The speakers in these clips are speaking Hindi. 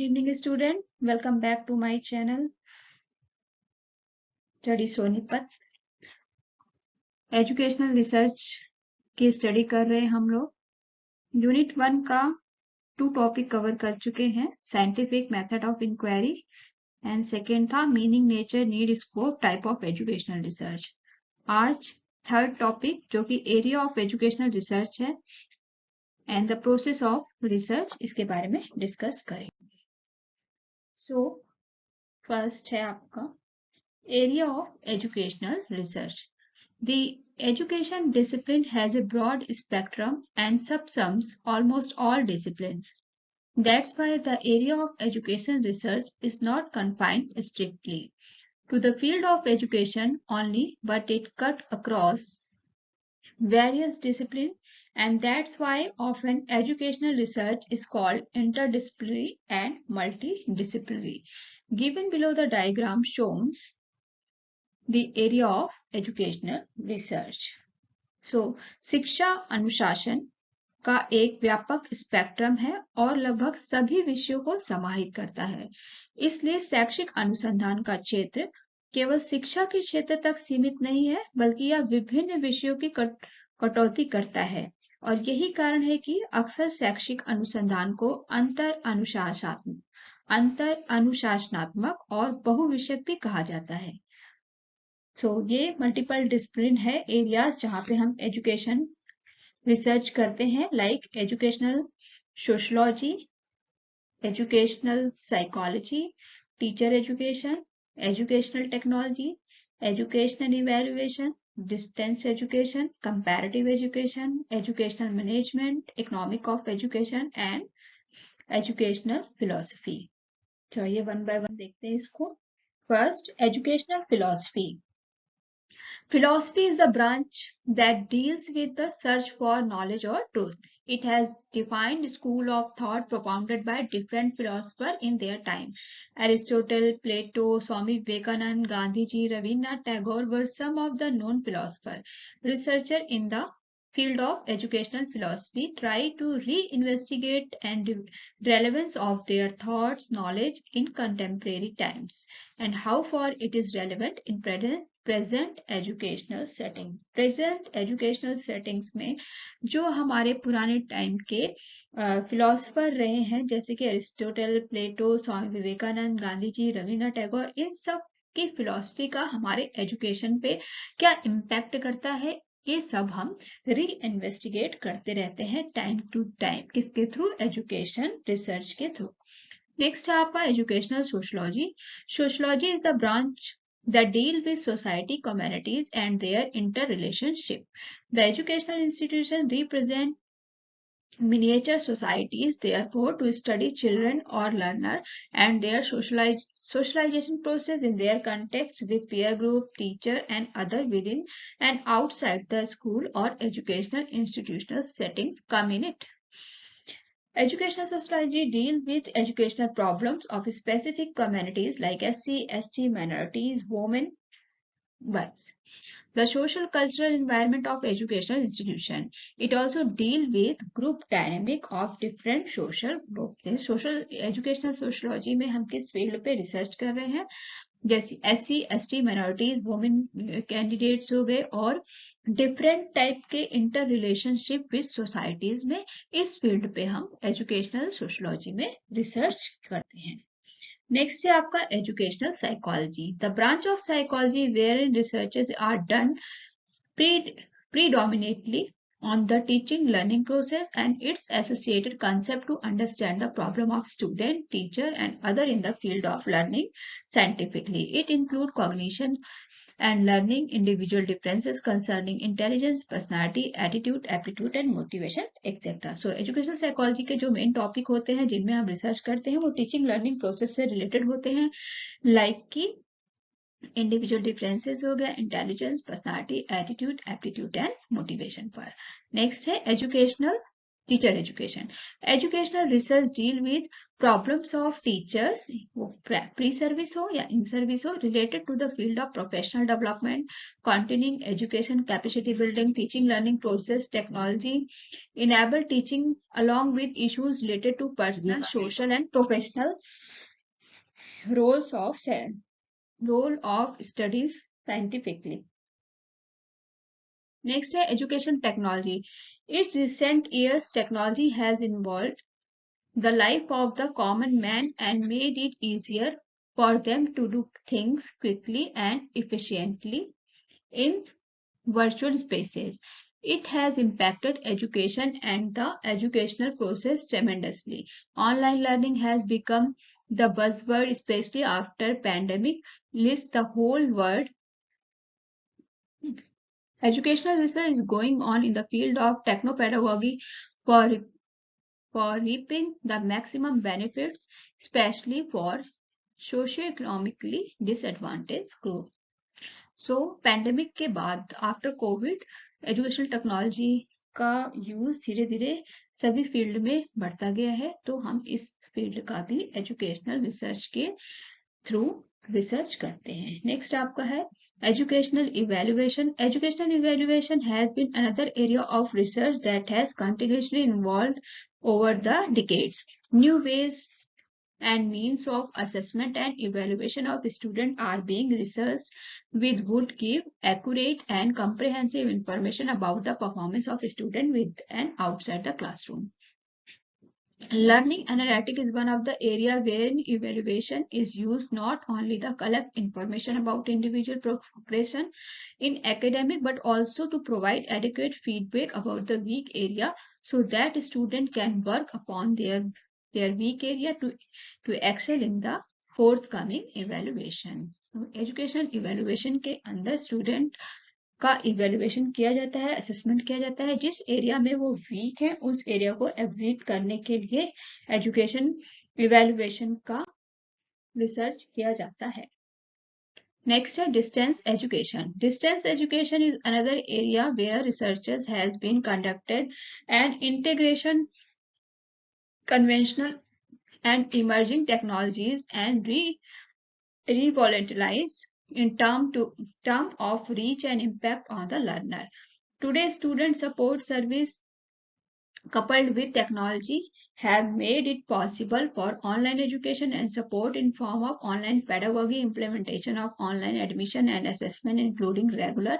evening, student. Welcome back to my channel, Study Sonipat. Educational research की स्टडी कर रहे हैं हम लोग। यूनिट 1 का 2 टॉपिक कवर कर चुके हैं, scientific method of inquiry and second था meaning, nature, need, scope, type of educational research. आज थर्ड टॉपिक जो कि एरिया ऑफ एजुकेशनल रिसर्च है and the process of research, इसके बारे में डिस्कस करेंगे। सो फर्स्ट है आपका area of educational research. The education discipline has a broad spectrum and subsums almost all disciplines. That's why the area of education research is not confined strictly to the field of education only, but it cut across various disciplines, and that's why often educational research is called interdisciplinary and multidisciplinary. Given below the diagram shows the area of educational research. So, शिक्षा अनुशासन का एक व्यापक स्पेक्ट्रम है और लगभग सभी विषयों को समाहित करता है। इसलिए शैक्षिक अनुसंधान का क्षेत्र केवल शिक्षा के क्षेत्र तक सीमित नहीं है, बल्कि यह विभिन्न विषयों की कटौती करता है। और यही कारण है कि अक्सर शैक्षिक अनुसंधान को अंतर अनुशासनात्मक और बहुविषयक भी कहा जाता है। ये मल्टीपल डिसिप्लिन है एरियाज जहाँ पे हम एजुकेशन रिसर्च करते हैं, like educational sociology, educational psychology, teacher education, educational technology, educational evaluation, distance education, comparative education, educational management, economic of education and educational philosophy. ये वन बाय वन देखते हैं इसको। First, educational philosophy. Philosophy is a branch that deals with the search for knowledge or truth. It has defined school of thought propounded by different philosophers in their time. Aristotle, Plato, Swami Vivekananda, Gandhiji, Rabindranath Tagore were some of the known philosophers. Researchers in the field of educational philosophy try to reinvestigate and relevance of their thoughts, knowledge in contemporary times, and how far it is relevant in present educational setting. Present educational settings में जो हमारे पुराने टाइम के फिलोसफर रहे हैं, जैसे कि अरिस्टोटल, प्लेटो, स्वामी विवेकानंद, गांधी जी, रविन्द्रनाथ टैगोर, इन सब की फिलोसफी का हमारे एजुकेशन पे क्या इम्पैक्ट करता है, ये सब हम री इन्वेस्टिगेट करते रहते हैं टाइम टू टाइम। किसके थ्रू? एजुकेशन रिसर्च के थ्रू। नेक्स्ट है आपका educational sociology. Sociology is the branch that deal with society, communities and their interrelationship. The educational institution represent miniature societies, therefore, to study children or learner and their socialization process in their context with peer group, teacher and other within and outside the school or educational institutional settings come in it. Educational sociology deals with educational problems of specific communities like SC, ST, minorities, women, boys. The social cultural environment of educational institution. It also deals with group dynamic of different social groups. Social educational sociology में हम किस फील्ड पे रिसर्च कर रहे हैं, जैसे SC, ST, minorities, women candidates हो गए और डिफरेंट टाइप के इंटर रिलेशनशिप विद सोसाइटीज में, इस फील्ड पे हम एजुकेशनल सोशलॉजी में रिसर्च करते हैं। नेक्स्ट है आपका educational psychology. The branch of psychology wherein researches are done predominantly on the teaching learning process and its associated concept to understand the problem of student, teacher and other in the field of learning scientifically. It includes cognition and learning, individual differences concerning intelligence, personality, attitude, aptitude and motivation, etc. So educational psychology के जो मेन टॉपिक होते हैं जिनमें हम रिसर्च करते हैं वो टीचिंग लर्निंग प्रोसेस से रिलेटेड होते हैं, लाइक कि इंडिविजुअल डिफरेंसेस हो गया, intelligence, personality, attitude, aptitude and motivation पर। नेक्स्ट है educational teacher education. Educational research deal with problems of teachers, वो pre-service हो या in-service हो, related to the field of professional development, continuing education, capacity building, teaching learning process, technology, enable teaching along with issues related to personal, social and professional roles of role of studies scientifically. Next है education technology. In recent years, technology has involved the life of the common man and made it easier for them to do things quickly and efficiently in virtual spaces. It has impacted education and the educational process tremendously. Online learning has become the buzzword, especially after pandemic list the whole world. Educational research is going on in the field of technopedagogy for reaping the maximum benefits, especially for socioeconomically disadvantaged group. So pandemic के बाद आफ्टर कोविड एजुकेशनल टेक्नोलॉजी का यूज धीरे धीरे सभी फील्ड में बढ़ता गया है, तो हम इस फील्ड का भी एजुकेशनल रिसर्च के थ्रू रिसर्च करते हैं. नेक्स्ट आपका है educational evaluation. Educational evaluation has been another area of research that has continuously evolved over the decades. New ways and means of assessment and evaluation of students are being researched which would give accurate and comprehensive information about the performance of student with and outside the classroom. Learning analytics is one of the areas where evaluation is used not only to collect information about individual progression in academic but also to provide adequate feedback about the weak area so that student can work upon their weak area to excel in the forthcoming evaluation. Educational evaluation के अंदर student का इवेल्युएशन किया जाता है, असेसमेंट किया जाता है. जिस एरिया में वो वीक है उस एरिया को एवरेट करने के लिए एजुकेशन इवेल्युएशन का रिसर्च किया जाता है. नेक्स्ट है distance education. Distance education is another area where researchers has been conducted and integration conventional and emerging technologies and re-volatilize in term of reach and impact on the learner. Today, student support service coupled with technology have made it possible for online education and support in form of online pedagogy, implementation of online admission and assessment, including regular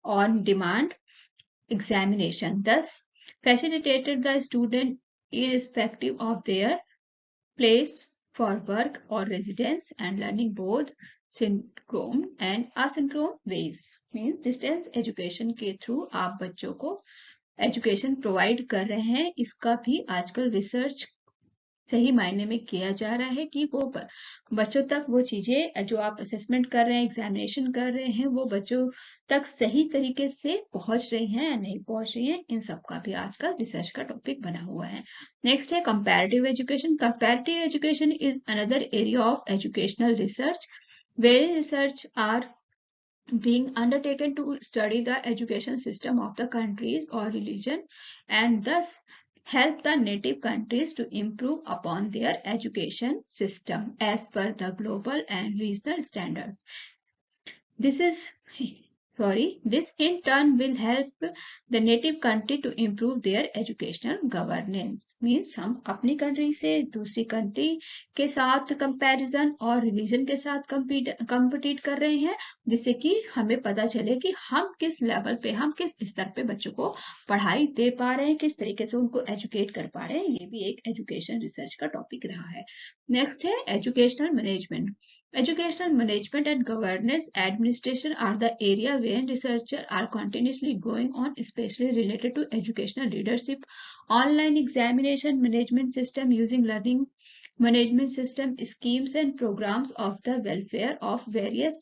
on-demand examination. Thus, facilitated the student irrespective of their place for work or residence and learning both synchrone and asynchrone ways. Means distance education के थ्रू आप बच्चों को एजुकेशन प्रोवाइड कर रहे हैं. इसका भी आजकल रिसर्च सही मायने में किया जा रहा है कि वो बच्चों तक वो चीजें जो आप असेसमेंट कर रहे हैं, एग्जामिनेशन कर रहे हैं, वो बच्चों तक सही तरीके से पहुंच रही हैं या नहीं पहुंच रही हैं. इन सब का भी आजकल रिसर्च का टॉपिक बना हुआ है. नेक्स्ट है comparative education. Comparative education is another area of educational research where research are being undertaken to study the education system of the countries or religion and thus help the native countries to improve upon their education system as per the global and regional standards. This in turn will help the native country to improve their educational governance. Means हम अपनी कंट्री से दूसरी कंट्री के साथ कंपैरिजन और रिलीजन के साथ कम्पीट कर रहे हैं, जिससे कि हमें पता चले कि हम किस लेवल पे, हम किस स्तर पे बच्चों को पढ़ाई दे पा रहे हैं, किस तरीके से उनको एजुकेट कर पा रहे हैं. ये भी एक एजुकेशन रिसर्च का टॉपिक रहा है. नेक्स्ट है educational management. Educational management and governance administration are the area where researchers are continuously going on, especially related to educational leadership, online examination management system using learning management system schemes and programs of the welfare of various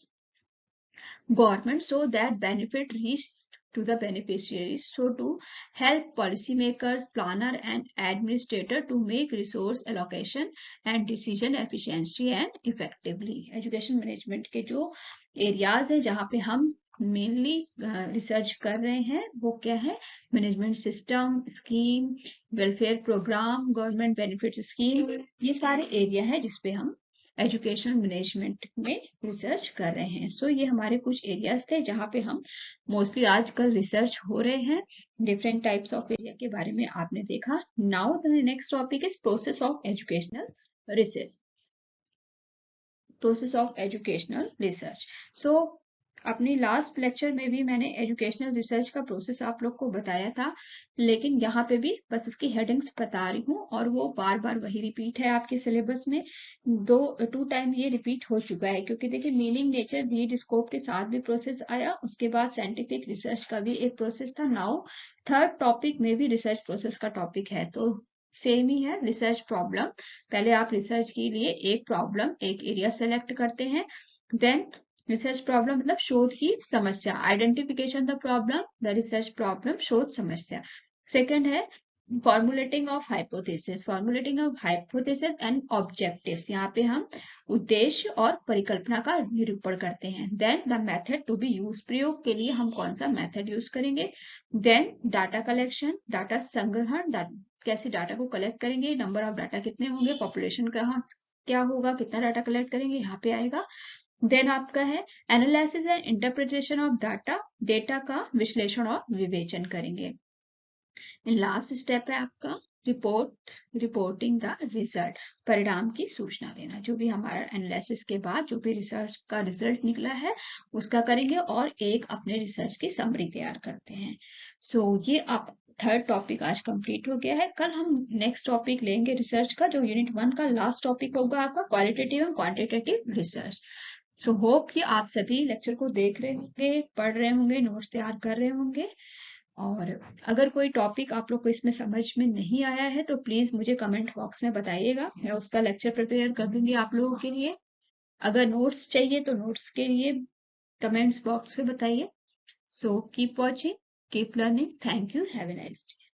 governments so that benefit reach to the beneficiaries, so to help policymakers, planner and administrator to make resource allocation and decision efficiency and effectively. Education management के जो areas है जहाँ पे हम मेनली रिसर्च कर रहे हैं वो क्या है, management system, scheme, welfare program, government benefit scheme, ये सारे एरिया है जिसपे हम एजुकेशन मैनेजमेंट में रिसर्च कर रहे हैं। सो ये हमारे कुछ एरियाज थे जहाँ पे हम मोस्टली आजकल रिसर्च हो रहे हैं। डिफरेंट टाइप्स ऑफ एरिया के बारे में आपने देखा। Now the next topic is process of educational research. Process of educational research. So अपनी लास्ट लेक्चर में भी मैंने एजुकेशनल रिसर्च का प्रोसेस आप लोग को बताया था, लेकिन यहाँ पे भी बस इसकी हेडिंग्स बता रही हूँ और वो बार बार वही रिपीट है आपके सिलेबस में। टू टाइम ये रिपीट हो चुका है, क्योंकि देखिए मीनिंग, नेचर, नीड, स्कोप के साथ भी प्रोसेस आया, उसके बाद साइंटिफिक रिसर्च का भी एक प्रोसेस था। नाउ थर्ड टॉपिक में भी रिसर्च प्रोसेस का टॉपिक है, तो सेम ही है। रिसर्च प्रॉब्लम, पहले आप रिसर्च के लिए एक प्रॉब्लम, एक एरिया सेलेक्ट करते हैं। देन रिसर्च प्रॉब्लम मतलब शोध की समस्या, identification the problem, the research problem, शोध समस्या। सेकंड है formulating of hypothesis, formulating of hypothesis and objectives, यहाँ पे हम उद्देश्य और परिकल्पना का निरूपण करते हैं। Then the method to be use, प्रयोग के लिए हम कौन सा मेथड यूज करेंगे। देन डाटा कलेक्शन, डाटा संग्रहण, कैसे डाटा को कलेक्ट करेंगे, नंबर ऑफ डाटा कितने होंगे, पॉपुलेशन कहाँ क्या होगा, कितना डाटा कलेक्ट करेंगे, यहाँ पे आएगा। देन आपका है analysis and interpretation of data, data का विश्लेषण और विवेचन करेंगे। लास्ट स्टेप है आपका रिपोर्टिंग द रिजल्ट, परिणाम की सूचना देना। जो भी हमारा एनालिसिस के बाद जो भी रिसर्च का रिजल्ट निकला है उसका करेंगे और एक अपने रिसर्च की समरी तैयार करते हैं। सो ये आप थर्ड टॉपिक आज कंप्लीट हो गया है। कल हम नेक्स्ट टॉपिक लेंगे रिसर्च का, जो यूनिट 1 का लास्ट टॉपिक होगा आपका qualitative and quantitative research. So hope कि आप सभी लेक्चर को देख रहे होंगे, पढ़ रहे होंगे, नोट्स तैयार कर रहे होंगे। और अगर कोई टॉपिक आप लोग को इसमें समझ में नहीं आया है तो प्लीज मुझे कमेंट बॉक्स में बताइएगा, मैं उसका लेक्चर प्रिपेयर कर दूंगी आप लोगों के लिए। अगर नोट्स चाहिए तो नोट्स के लिए कमेंट्स बॉक्स में बताइए। So keep watching, keep learning, thank you, have a nice day.